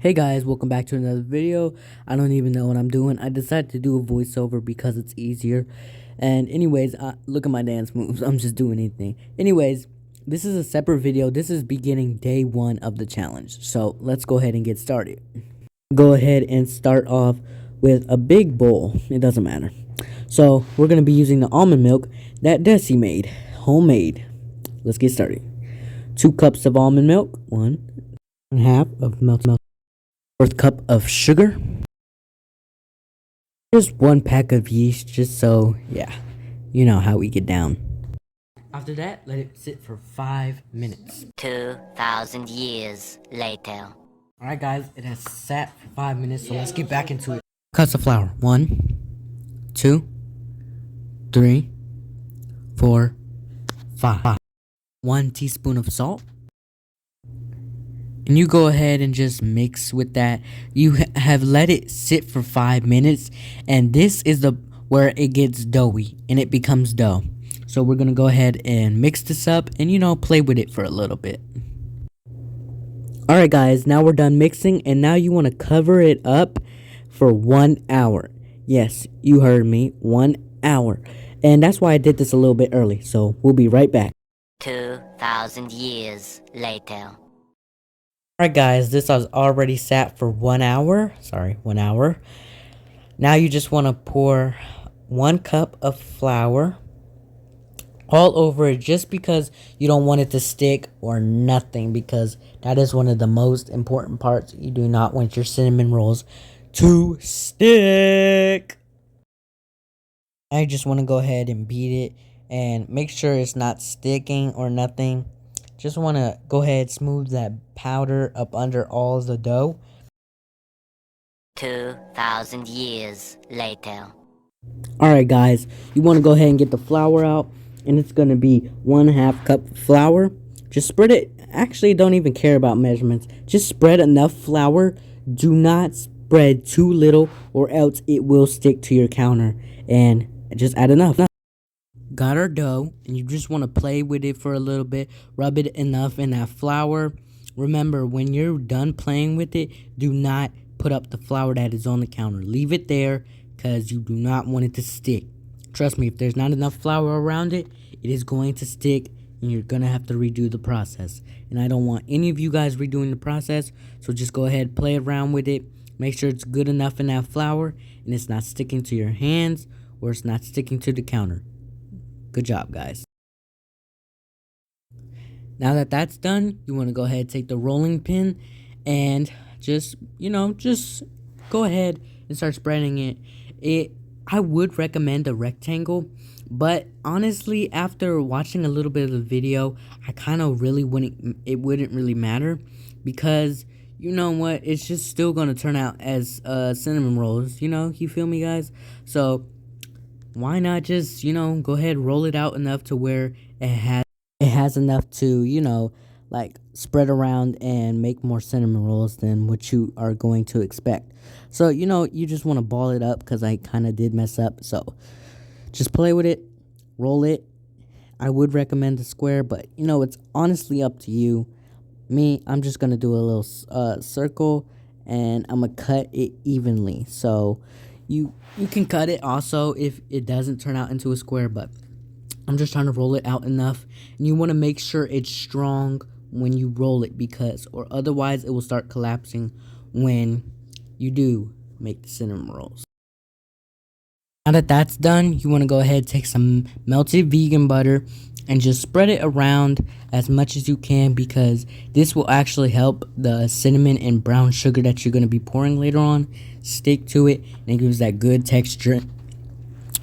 Hey guys, welcome back to another video. I don't even know what I'm doing. I decided to do a voiceover because it's easier. And anyways, look at my dance moves. I'm just doing anything. Anyways, this is a separate video. This is beginning day 1 of the challenge. So let's go ahead and get started. Go ahead and start off with a big bowl. It doesn't matter. So we're going to be using the almond milk that Desi made. Homemade. Let's get started. 2 cups of almond milk. 1.5 of melted milk. 1/4 cup of sugar. Just 1 pack of yeast, just so, yeah, you know how we get down. After that, let it sit for 5 minutes. 2,000 years later. Alright guys, it has sat for 5 minutes, so let's get back into it. Cups of flour. 1, 2, 3, 4, 5. 1 teaspoon of salt. And you go ahead and just mix with that. You have let it sit for 5 minutes, and this is where it gets doughy and it becomes dough. So we're gonna go ahead and mix this up and play with it for a little bit. Alright guys, now we're done mixing, and now you want to cover it up for 1 hour. Yes, you heard me, 1 hour. And that's why I did this a little bit early, so we'll be right back. 2,000 years later. Alright guys, this has already sat for 1 hour. Sorry, 1 hour. Now you just want to pour 1 cup of flour all over it, just because you don't want it to stick or nothing, because that is one of the most important parts. You do not want your cinnamon rolls to stick. Now you just want to go ahead and beat it and make sure it's not sticking or nothing. Just want to go ahead, smooth that powder up under all the dough. 2,000 years later. Alright guys, you want to go ahead and get the flour out, and it's going to be 1/2 cup of flour. Just spread it. Actually, don't even care about measurements. Just spread enough flour. Do not spread too little, or else it will stick to your counter. And just add enough. Got our dough, and you just want to play with it for a little bit. Rub it enough in that flour. Remember, when you're done playing with it, do not put up the flour that is on the counter. Leave it there, because you do not want it to stick. Trust me, if there's not enough flour around it, it is going to stick, and you're going to have to redo the process. And I don't want any of you guys redoing the process, so just go ahead, play around with it. Make sure it's good enough in that flour, and it's not sticking to your hands, or it's not sticking to the counter. Good job, guys. Now that that's done, you want to go ahead and take the rolling pin and just go ahead and start spreading it. I would recommend a rectangle, but honestly, after watching a little bit of the video, I kind of really it wouldn't really matter, because you know what, it's just still going to turn out as cinnamon rolls, you feel me, guys? So why not just, go ahead, roll it out enough to where it has enough to, like, spread around and make more cinnamon rolls than what you are going to expect. So, you just want to ball it up, because I kind of did mess up. So just play with it, roll it. I would recommend a square, but, it's honestly up to you. Me, I'm just going to do a little circle, and I'm going to cut it evenly. So you can cut it also if it doesn't turn out into a square, but I'm just trying to roll it out enough. And you want to make sure it's strong when you roll it, or otherwise it will start collapsing when you do make the cinnamon rolls. Now that that's done, you want to go ahead, take some melted vegan butter and just spread it around as much as you can, because this will actually help the cinnamon and brown sugar that you're going to be pouring later on stick to it, and it gives that good texture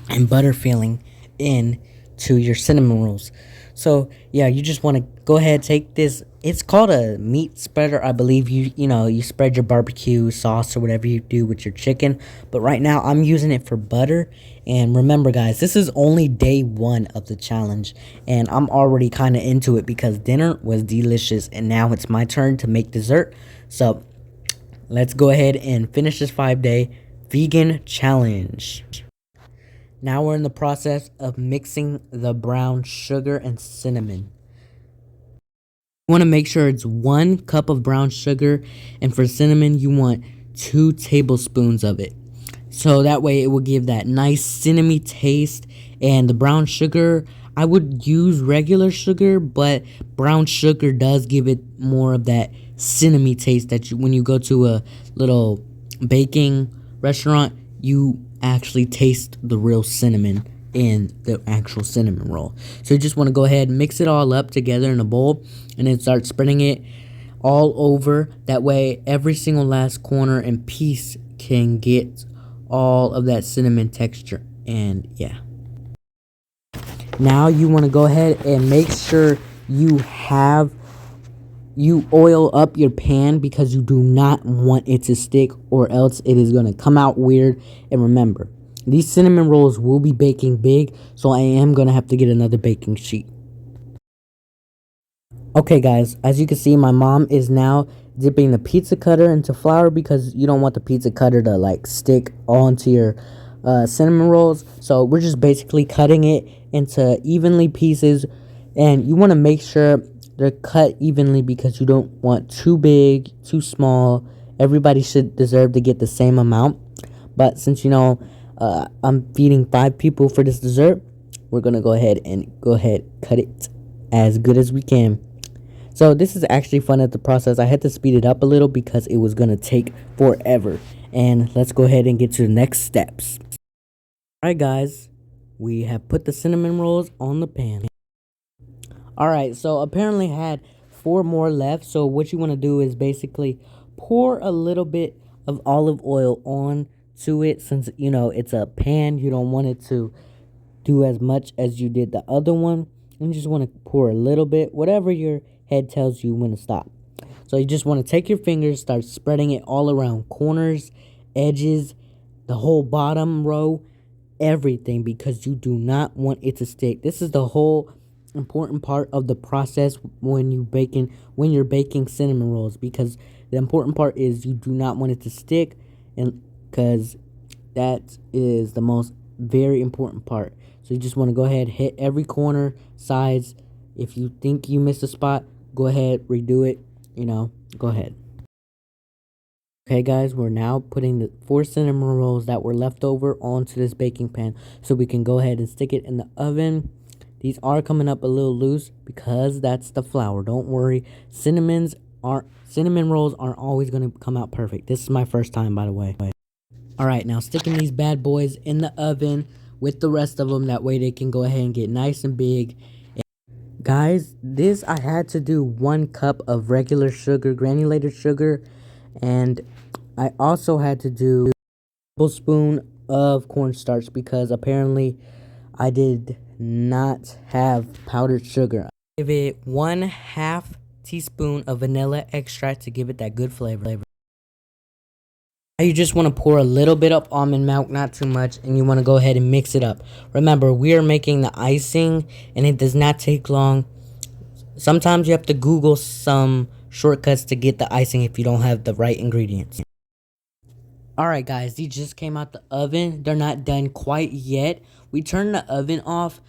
and butter feeling in to your cinnamon rolls. So yeah, you just want to go ahead, take this. It's called a meat spreader, I believe. You spread your barbecue sauce or whatever you do with your chicken, but right now I'm using it for butter. And remember, guys, this is only day 1 of the challenge, and I'm already kind of into it because dinner was delicious, and now it's my turn to make dessert. So let's go ahead and finish this 5-day vegan challenge. Now we're in the process of mixing the brown sugar and cinnamon. You want to make sure it's 1 cup of brown sugar, and for cinnamon, you want 2 tablespoons of it. So that way it will give that nice cinnamony taste. And the brown sugar, I would use regular sugar, but brown sugar does give it more of that cinnamony taste that when you go to a little baking restaurant, you actually taste the real cinnamon in the actual cinnamon roll. So you just want to go ahead and mix it all up together in a bowl and then start spreading it all over. That way every single last corner and piece can get all of that cinnamon texture. And yeah, now you want to go ahead and make sure you oil up your pan, because you do not want it to stick, or else it is going to come out weird. And remember, these cinnamon rolls will be baking big, so I am going to have to get another baking sheet. Okay guys, as you can see, my mom is now dipping the pizza cutter into flour, because you don't want the pizza cutter to like stick onto your cinnamon rolls. So we're just basically cutting it into evenly pieces, and you want to make sure they're cut evenly, because you don't want too big, too small. Everybody should deserve to get the same amount. But since I'm feeding 5 people for this dessert, we're gonna go ahead cut it as good as we can. So this is actually fun at the process. I had to speed it up a little because it was gonna take forever. And let's go ahead and get to the next steps. Alright guys, we have put the cinnamon rolls on the pan. Alright, so apparently I had 4 more left. So what you want to do is basically pour a little bit of olive oil on to it. Since it's a pan, you don't want it to do as much as you did the other one. You just want to pour a little bit, whatever your head tells you when to stop. So you just want to take your fingers, start spreading it all around corners, edges, the whole bottom row, everything, because you do not want it to stick. This is the whole important part of the process when you're baking cinnamon rolls, because the important part is you do not want it to stick, and because that is the most very important part. So you just want to go ahead, hit every corner, sides. If you think you missed a spot, go ahead, redo it, go ahead. Okay guys, we're now putting the 4 cinnamon rolls that were left over onto this baking pan, so we can go ahead and stick it in the oven. These are coming up a little loose because that's the flour. Don't worry, cinnamon rolls aren't always going to come out perfect. This is my first time, by the way. Alright, now sticking these bad boys in the oven with the rest of them. That way they can go ahead and get nice and big. Guys, this I had to do 1 cup of regular sugar, granulated sugar. And I also had to do a tablespoon of cornstarch, because apparently I did not have powdered sugar. Give it 1/2 teaspoon of vanilla extract to give it that good flavor. Now you just want to pour a little bit of almond milk, not too much, and you want to go ahead and mix it up. Remember, we are making the icing, and it does not take long. Sometimes you have to Google some shortcuts to get the icing if you don't have the right ingredients. Alright guys, these just came out the oven. They're not done quite yet. We turned the oven off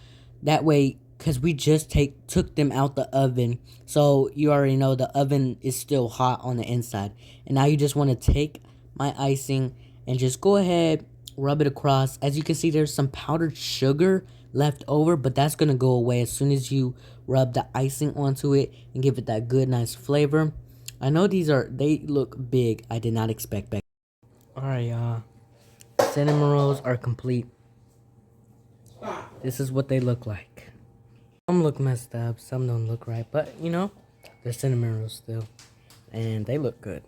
that way because we just took them out the oven. So you already know the oven is still hot on the inside. And now you just want to take my icing and just go ahead, rub it across. As you can see, there's some powdered sugar left over, but that's going to go away as soon as you rub the icing onto it and give it that good, nice flavor. I know they look big. I did not expect that. Alright, y'all. Cinnamon rolls are complete. This is what they look like. Some look messed up, some don't look right, but they're cinnamon rolls still. And they look good.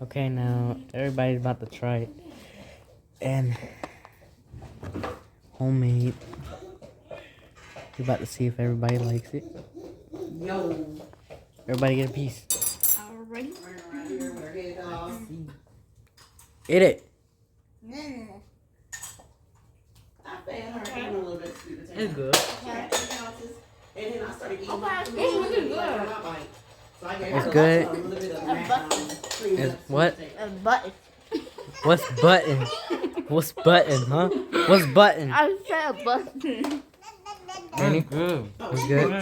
Okay, now everybody's about to try it. And homemade. We're about to see if everybody likes it. Yo. Everybody get a piece. Alright. Eat it. It's good. And then I started eating. It's good. It's what? A button. What's button? What's button, huh? What's button? I said a button. It's good. It's good.